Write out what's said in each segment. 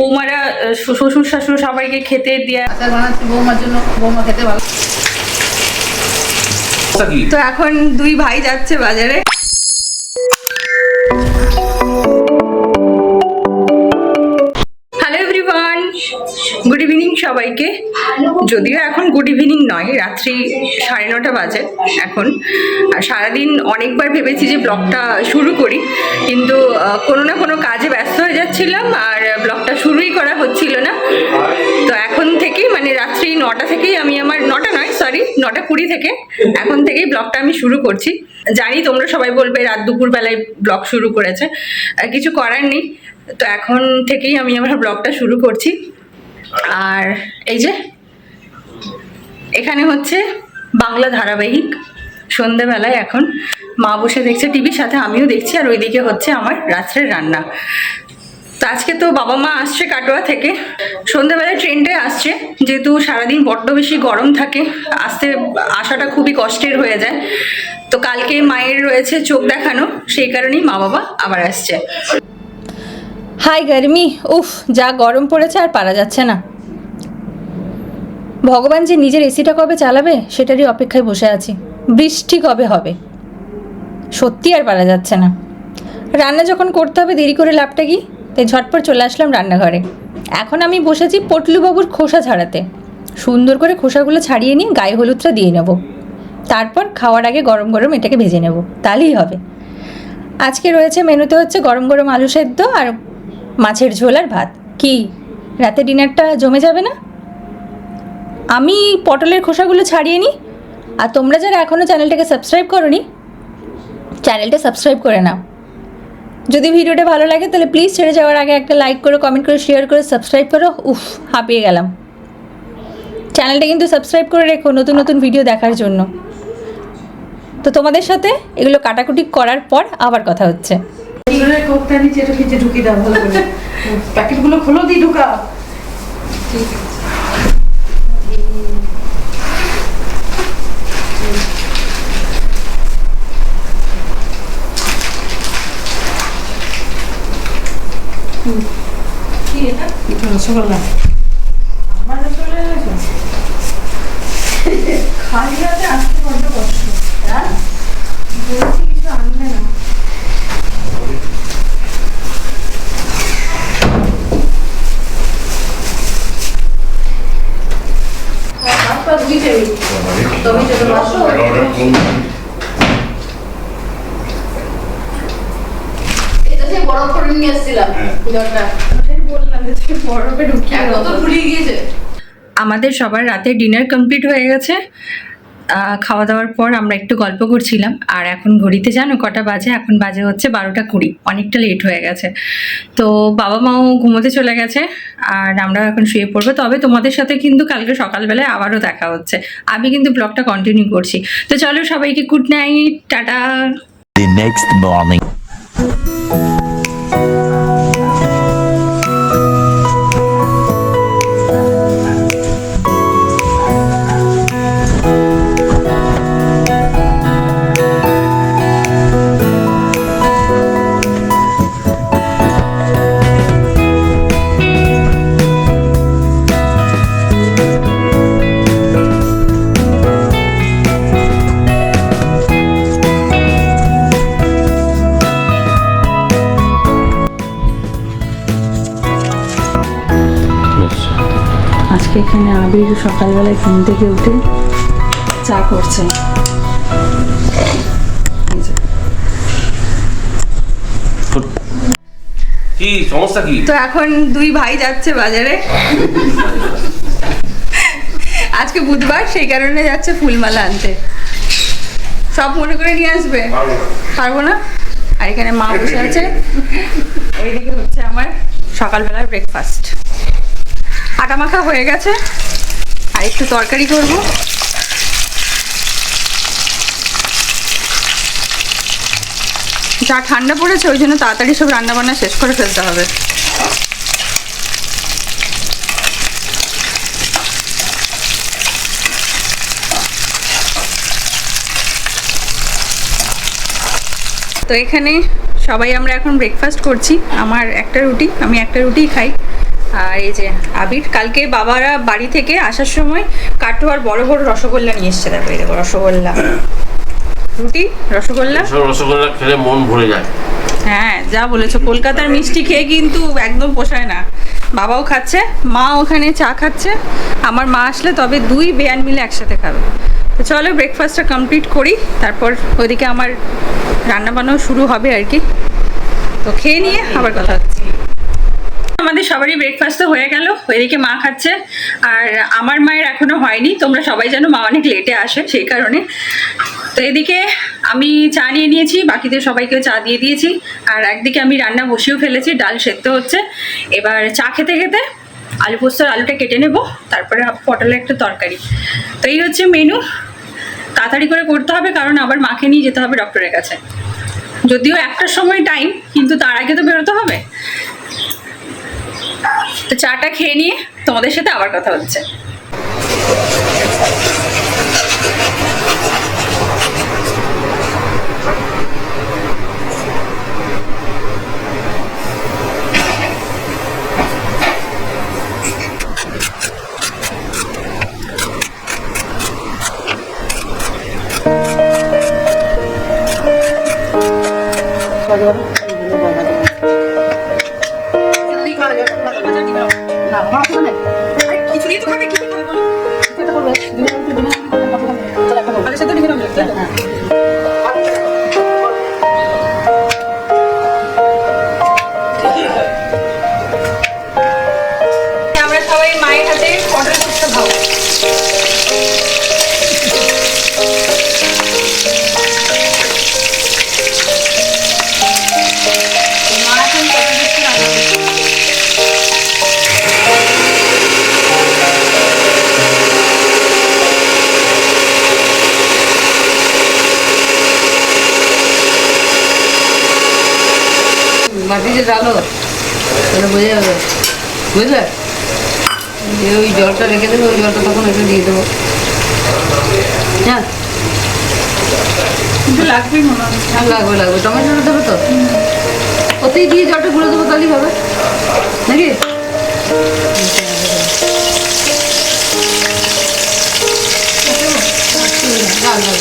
বৌমারা শ্বশুর শাশুড় সবাইকে খেতে দিয়ে আচার বানাচ্ছি বৌমার জন্য, বৌমা খেতে ভালো। তো এখন দুই ভাই যাচ্ছে বাজারে। হ্যালো এভরিওয়ান, গুড ইভিনিং সবাইকে। যদিও এখন গুড ইভিনিং নয়, রাত্রি 9:30 বাজে এখন। আর সারাদিন অনেকবার ভেবেছি যে ব্লগটা শুরু করি, কিন্তু কোনো না কোনো কাজে ব্যস্ত হয়ে যাচ্ছিলাম আর ব্লগটা শুরুই করা হচ্ছিল না। তো এখন থেকেই মানে রাত্রি 9টা থেকেই আমি আমার 9:20 থেকে এখন থেকেই ব্লগটা আমি শুরু করছি। জানি তোমরা সবাই বলবে রাত দুপুর বেলায় ব্লগ শুরু করেছে, কিছু করার নেই। তো এখন থেকেই আমি আমার ব্লগটা শুরু করছি। আর এই যে এখানে হচ্ছে বাংলা ধারাবাহিক, সন্ধ্যেবেলায় এখন মা বসে দেখছে টিভির সাথে, আমিও দেখছি। আর ওইদিকে হচ্ছে আমার রাত্রের রান্না। তো আজকে তো বাবা মা আসছে কাটোয়া থেকে, সন্ধ্যাবেলায় ট্রেনটায় আসছে, যেহেতু সারাদিন বড্ড বেশি গরম থাকে, আসাটা খুবই কষ্টের হয়ে যায়। তো কালকে মায়ের রয়েছে চোখ দেখানো, সেই কারণেই মা বাবা আবার আসছে। হাই গরমি, উফ যা গরম পড়েছে আর পারা যাচ্ছে না। ভগবান যে নিজের এসিটা কবে চালাবে সেটারই অপেক্ষায় বসে আছি। বৃষ্টি কবে হবে, সত্যি আর পারা যাচ্ছে না। রান্না যখন করতে হবে দেরি করে লাভটা কি, তাই ঝটপট চলে আসলাম রান্নাঘরে। এখন আমি বসেছি পটলুবাবুর খোসা ছাড়াতে। সুন্দর করে খোসাগুলো ছাড়িয়ে নিয়ে গায়ে হলুদটা দিয়ে নেব, তারপর খাওয়ার আগে গরম গরম এটাকে ভেজে নেব, তাহলেই হবে। আজকে রয়েছে মেনুতে হচ্ছে গরম গরম আলু সেদ্ধ আর মাছের ঝোল আর ভাত। কি রাতে ডিনারটা জমে যাবে না? আমি পটলের খোসাগুলো ছাড়িয়ে নিই। আর তোমরা যারা এখনও চ্যানেলটাকে সাবস্ক্রাইব করোনি, চ্যানেলটা সাবস্ক্রাইব করে নাও। যদি ভিডিওটা ভালো লাগে তাহলে প্লিজ ছেড়ে যাওয়ার আগে একটা লাইক করো, কমেন্ট করে, শেয়ার করে সাবস্ক্রাইব করো। উফ, হাঁপিয়ে গেলাম। চ্যানেলটা কিন্তু সাবস্ক্রাইব করে রেখো নতুন নতুন ভিডিও দেখার জন্য। তো তোমাদের সাথে এগুলো কাটাকুটি করার পর আবার কথা হচ্ছে। ঢুকিয়ে দাও ভালো করে, প্যাকেটগুলো খোলো দিয়ে ঢুকা। ঠিক আছে। কি এটা? এটা রসগোল্লা। আমার রসগোল্লা খালি হাতে আসতে বড্ড কষ্ট। হ্যাঁ বলছি কিছু আনবে না। আমাদের সবার রাতে ডিনার কমপ্লিট হয়ে গেছে। খাওয়া দাওয়ার পর আমরা একটু গল্প করছিলাম। আর এখন ঘড়িতে জানো কটা বাজে? এখন বাজে হচ্ছে 12:20, অনেকটা লেট হয়ে গেছে। তো বাবা মাও ঘুমোতে চলে গেছে আর আমরা এখন শুয়ে পড়বো। তবে তোমাদের সাথে কিন্তু কালকে সকালবেলায় আবারও দেখা হচ্ছে। আমি কিন্তু ব্লগটা কন্টিনিউ করছি। তো চলো সবাইকে good night, tata. The next morning. আজকে এখানে আবির সকালবেলায় ঘুম থেকে উঠে চা করছে। কি সমস্যা কি? তো এখন দুই ভাই যাচ্ছে বাজারে। আজকে বুধবার, সেই কারণে যাচ্ছে ফুলমালা আনতে। সব মনে করে নিয়ে আসবে? পারবো না। আর এখানে মা বসে আছে। এইদিকে হচ্ছে আমার সকালবেলার ব্রেকফাস্ট। আটা মাখা হয়ে গেছে, আর একটু তরকারি করব। যা ঠান্ডা পড়েছে ওই জন্য তাড়াতাড়ি সব রান্নাবান্না শেষ করে ফেলতে হবে। তো এখানে সবাই আমরা এখন ব্রেকফাস্ট করছি। আমার একটা রুটি, আমি একটা রুটিই খাই। আর এই যে আবির কালকে বাবারা বাড়ি থেকে আসার সময় কাটোয়ার বড় বড় রসগোল্লা নিয়ে এসছে। দেখো এই দেখো রসগোল্লা, রুটি, রসগোল্লা। এসব রসগোল্লা খেলে মন ভরে যায়। হ্যাঁ যা বলেছো, কলকাতার মিষ্টি খেয়ে কিন্তু একদম পোষায় না। বাবাও খাচ্ছে, মা ওখানে চা খাচ্ছে, আমার মা আসলে তবে দুই বেয়ান মিলে একসাথে খাবে। তো চলো ব্রেকফাস্টটা কমপ্লিট করি, তারপর ওইদিকে আমার রান্না বান্নাও শুরু হবে আর কি। তো খেয়ে নিয়ে আবার কথা হচ্ছে। আমাদের সবারই ব্রেকফাস্ট তো হয়ে গেল, ওইদিকে মা খাচ্ছে, আর আমার মায়ের এখনো হয়নি। তোমরা সবাই জানো মা অনেক লেটে আসে, সেই কারণে। তো এদিকে আমি চা নিয়ে নিয়েছি, বাকিদের সবাইকেও চা দিয়ে দিয়েছি, আর একদিকে আমি রান্না বসিয়েও ফেলেছি, ডাল সেদ্ধ হচ্ছে। এবার চা খেতে খেতে আলু পোস্তর আলুটা কেটে নেব, তারপরে পটলের একটা তরকারি। তো এই হচ্ছে মেনু। তাড়াতাড়ি করে করতে হবে, কারণ আবার মাকে নিয়ে যেতে হবে ডক্টরের কাছে। যদিও একটার সময় টাইম, কিন্তু তার আগে তো বেরোতে হবে। তো চাটা খেয়ে নিয়ে তোমাদের সাথে আবার কথা হচ্ছে। আমরা সবাই মায়ের হাতে অর্ডার করতে খাবো। মা এখন পটল পোস্ত রান্না করছে। মাটিতে ডালো তাহলে বোঝা যাবে, বুঝলে? দিয়ে ওই জলটা রেখে দেবে, ওই জলটা তখন একটু দিয়ে দেবো। হ্যাঁ কিন্তু লাগবেই মনে হয়। হ্যাঁ লাগবে লাগবে, টমেটোটা দেবে তো, ওতেই দিয়ে জলটা গুঁড়ো দেবো, তাহলেই হবে নাকি? না না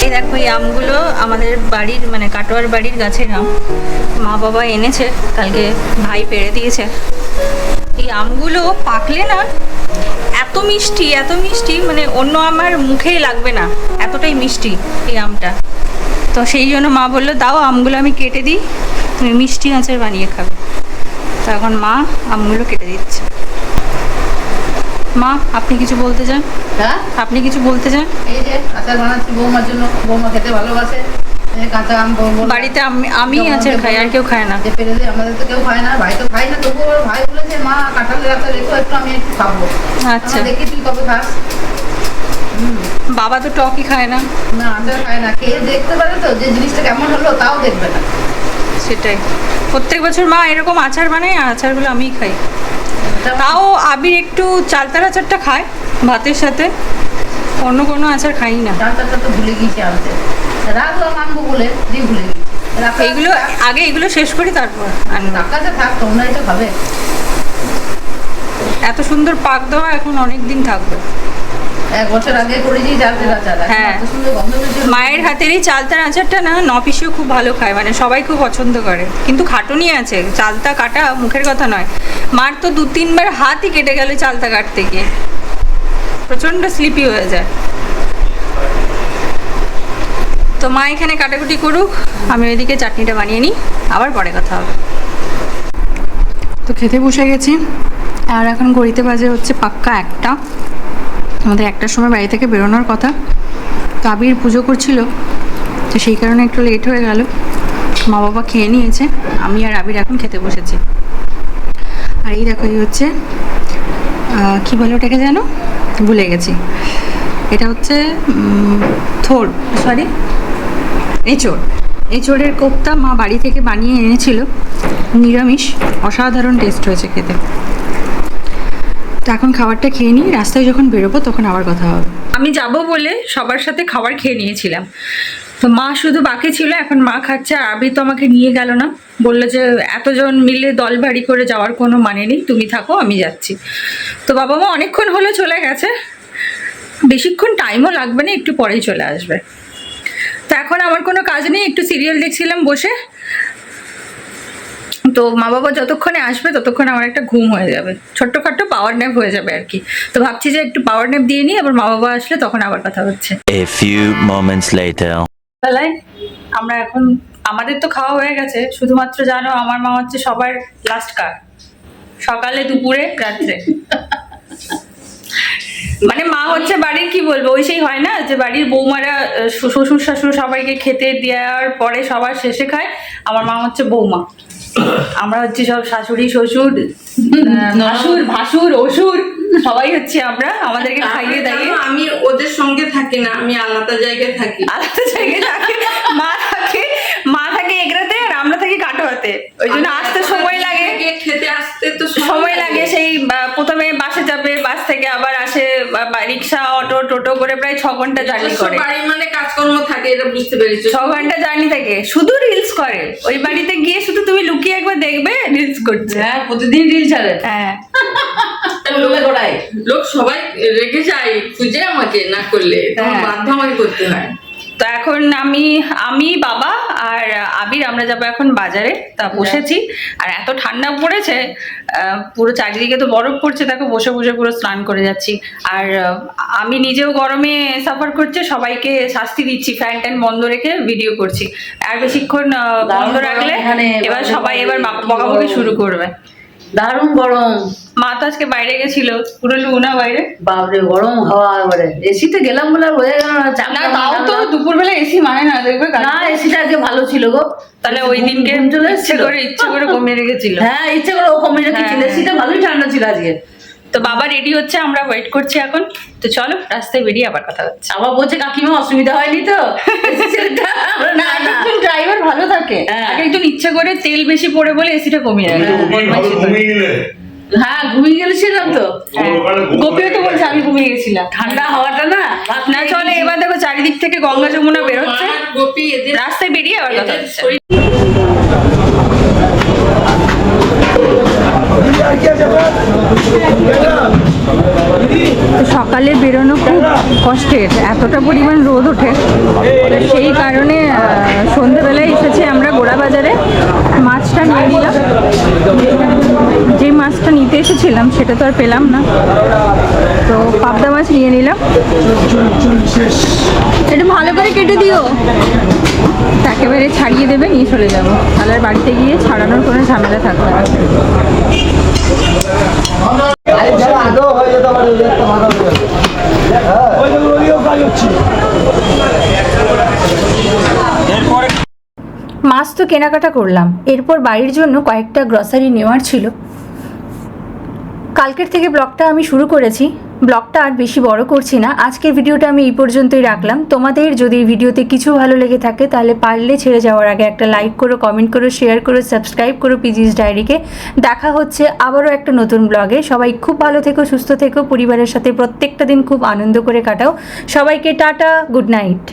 এই দেখো এই আমগুলো আমাদের বাড়ির মানে কাটোয়ার বাড়ির গাছের আম, মা বাবা এনেছে, কালকে ভাই পেড়ে দিয়েছে। এই আমগুলো পাকলে না এত মিষ্টি, মানে অন্য আমার মুখেই লাগবে না, এতটাই মিষ্টি এই আমটা। তো সেই জন্য মা বললো দাও আমগুলো আমি কেটে দিই, তুমি মিষ্টি আচার বানিয়ে খাবে। তো এখন মা আমগুলো কেটে দিচ্ছে। মা আপনি কিছু বলতে চান? হ্যাঁ, আপনি কিছু বলতে চান? এই যে আচার বানাচ্ছি বৌমার জন্য, বৌমা খেতে ভালোবাসে। এই যে কাঁচা আম বাড়িতে আমি আচার খাই, আর কেউ খায় না। যে পেরে দিয়ে আমাদের তো কেউ খায় না, ভাই তো খাই না, তবুও ওর ভাই বলেছে মা কাঁঠালের আচার রেখো একটু, আমি একটু খাবো। আচ্ছা। দেখি তুই কবে খাস। বাবা তো টকই খায় না। না আচার খায় না, খেয়ে দেখতে পারে তো যে জিনিসটা কেমন হলো, তাও দেখবে না। সেটাই, প্রত্যেক বছর মা এরকম আচার বানায়, আর আচারগুলো আমিই খাই। তাও আবির একটু চালতার আচারটা খায় ভাতের সাথে, অন্য কোনো আচার খাই না। চালটা তো ভুলে গিয়েছি আনতে, রাখলাম আনবো বলে দিয়ে ভুলে গেছি। এইগুলো আগে এগুলো শেষ করি তারপর আনবো। টাকাটা থাক, তোমরা এটা খাবে। এত সুন্দর পাক দেওয়া, এখন অনেক দিন থাকবে। 1 বছর আগে করেছি চালতের আচার, হ্যাঁ। এত সুন্দর গন্ধ বেরোচ্ছে। মায়ের হাতের এই চালতার আচারটা না নপিসেও খুব ভালো খায়, মানে সবাই খুব পছন্দ করে। কিন্তু খাটুনি আছে, চালতা কাটা মুখের কথা নয়। মার তো 2-3 বার হাতই কেটে গেল চালতা কাটতে গিয়ে, প্রচণ্ড স্লিপি হয়ে যায়। তো মা এখানে কাটাকুটি করুক, আমি ওইদিকে চাটনিটা বানিয়ে নিই, আবার পরে কথা হবে। তো খেতে বসে গেছি, আর এখন ঘড়িতে বাজে হচ্ছে পাক্কা 1টা। আমাদের 1টার সময় বাড়ি থেকে বেরোনোর কথা। তো আবির পুজো করছিল, তো সেই কারণে একটু লেট হয়ে গেল। মা বাবা খেয়ে নিয়েছে, আমি আর আবির এখন খেতে বসেছি। আর এই দেখো, এই হচ্ছে কী বলে ওটাকে যেন ভুলে গেছি, এটা হচ্ছে এঁচোড়ের কোপ্তা মা বাড়ি থেকে বানিয়ে এনেছিল, নিরামিষ, অসাধারণ টেস্ট হয়েছে খেতে। তো এখন খাবারটা খেয়ে নিই, রাস্তায় যখন বেরোবো তখন আবার কথা হবে। আমি যাব বলে সবার সাথে খাবার খেয়ে নিয়েছিলাম, তো মা শুধু বাকি ছিল, এখন মা খাচ্ছে। আর আবি তো আমাকে নিয়ে গেল না, বললো যে এতজন মিলে দল ভারী করে যাওয়ার কোনো মানে নেই, তুমি থাকো, আমি যাচ্ছি। তো বাবা মা অনেকক্ষণ হলে চলে গেছে, বেশিক্ষণ টাইমও লাগবে না, একটু পরেই চলে আসবে। তো এখন আমার কোনো কাজ নেই, একটু সিরিয়াল দেখছিলাম বসে। তো মা বাবা যতক্ষণে আসবে ততক্ষণ আমার একটা ঘুম হয়ে যাবে, ছোট্টখাট্টো পাওয়ার ন্যাপ হয়ে যাবে আর কি। তো ভাবছি যে একটু পাওয়ার ন্যাপ দিয়ে নিই, আবার মা বাবা আসলে তখন আবার কথা হচ্ছে। A few moments later. বেলায় আমরা এখন, আমাদের তো খাওয়া হয়ে গেছে, শুধুমাত্র জানো আমার মা হচ্ছে সবার লাস্ট কার, সকালে দুপুরে রাত্রে। মানে মা হচ্ছে বাড়ির, কি বলবো, ওই সেই হয় না যে বাড়ির বৌমারা শ্বশুর শাশুড় সবাইকে খেতে দেওয়ার পরে সবার শেষে খায়, আমার মা হচ্ছে বৌমা। আমরা হচ্ছে সব শাশুড়ি শ্বশুর ভাসুর অসুর সবাই হচ্ছে আমরা, আমাদেরকে খাইয়ে দাইয়ে। আমি ওদের সঙ্গে থাকি না, আমি আলাদা জায়গায় থাকি। মা থাকে এগরাতে আর আমরা থাকি কাটোয়াতে, ওই জন্য আসতে সময় লাগে, খেতে আসতে তো সময় লাগে। সেই প্রথমে বাসে যাবে, বাস থেকে আবার আসে রিক্সা অটো টোটো করে প্রায় 6 ঘন্টা জার্নি করে। বাড়ি মানে কাজকর্ম থাকে, এটা বুঝতে পেরেছি। 6 ঘন্টা জার্নি থাকে, শুধু রিলস করে। ওই বাড়িতে গিয়ে শুধু তুমি লুকিয়ে একবার দেখবে রিলস করছে। হ্যাঁ, প্রতিদিন রিল ছাড়ে। হ্যাঁ, লোক সবাই রেগে যায় খুঁজে আমাকে না করলে, তখন বাধ্য আমাকে করতে হয়। তো এখন আমি বাবা আর আবির আমরা যাবো এখন বাজারে। তা বসেছি, আর এত ঠান্ডা পড়েছে, পুরো চারিদিকে তো বরফ পড়ছে, দেখো বসে বসে পুরো স্নান করে যাচ্ছি। আর আমি নিজেও গরমে সাফার করছি, সবাইকে শাস্তি দিচ্ছি, ফ্যান ট্যান বন্ধ রেখে ভিডিও করছি। আর বেশিক্ষণ বন্ধ রাখলে এবার সবাই এবার বকাবকি শুরু করবে। দারুণ গরম। মা তো আজকে বাইরে গেছিল, পুরো লুনা বাইরে, বাপরে গরম হাওয়া। এবারে এসিতে গেলাম বলে হয়ে গেল না। তাও তো দুপুরবেলা এসি মানে না, দেখবে না, এসিটা আজকে ভালো ছিল গো। তাহলে ওই দিনকে ইচ্ছে করে কমিয়ে রেখেছিল। হ্যাঁ, ইচ্ছে করে ও কমিয়ে রেখেছিল, এসিটা ভালোই ঠান্ডা ছিল আজকে। তো বাবা রেডি হচ্ছে, আমরা ওয়েট করছি এখন। তো চলো রাস্তায় বেরিয়ে আবার কথা হচ্ছে। আবার বলছে কাকিমা অসুবিধা হয়নি তো? না, একজন ড্রাইভার ভালো থাকে, এক একজন ইচ্ছে করে তেল বেশি পড়ে বলে এসিটা কমিয়ে রাখে। হ্যাঁ, ঘুমিয়ে গেছিলাম তো। গোপিও তো বলছে আমি ঘুমিয়ে গেছিলাম, ঠান্ডা হাওয়াটা না। না চলে এবার দেখো চারিদিক থেকে গঙ্গা যমুনা বেরোচ্ছে, গোপী এদের রাস্তায় বেরিয়ে আবার কথা হচ্ছে। সকালে বেরোনো খুব কষ্টের, এতটা পরিমাণ রোদ ওঠে, সেই কারণে সন্ধ্যেবেলায় এসেছি আমরা গোড়া বাজারে। মাছটা নিয়ে নিলাম, যে মাছটা নিতে এসেছিলাম সেটা তো আর পেলাম না, তো পাবদা মাছ নিয়ে নিলাম। এটা ভালো করে কেটে দিও, একেবারে ছাড়িয়ে দেবে, নিয়ে চলে যাবো, তাহলে আর বাড়িতে গিয়ে ছাড়ানোর কোনো ঝামেলা থাকবে না। মাছ তো কেনাকাটা করলাম, এরপর বাড়ির জন্য কয়েকটা গ্রসারি নেওয়ার ছিল। কালকের থেকে ব্লগটা আমি শুরু করেছি, ব্লগটা আর বেশি বড় করছি না, আজকের ভিডিওটা আমি এই পর্যন্তই রাখলাম। তোমাদের যদি এই ভিডিওতে কিছু ভালো লেগে থাকে তাহলে পারলে ছেড়ে যাওয়ার আগে একটা লাইক করো, কমেন্ট করো, শেয়ার করো, সাবস্ক্রাইব করো পিজিস ডায়েরিকে। দেখা হচ্ছে আবারও একটা নতুন ব্লগে। সবাই খুব ভালো থেকো, সুস্থ থেকো, পরিবারের সাথে প্রত্যেকটা দিন খুব আনন্দ করে কাটাও। সবাইকে টাটা, গুড নাইট।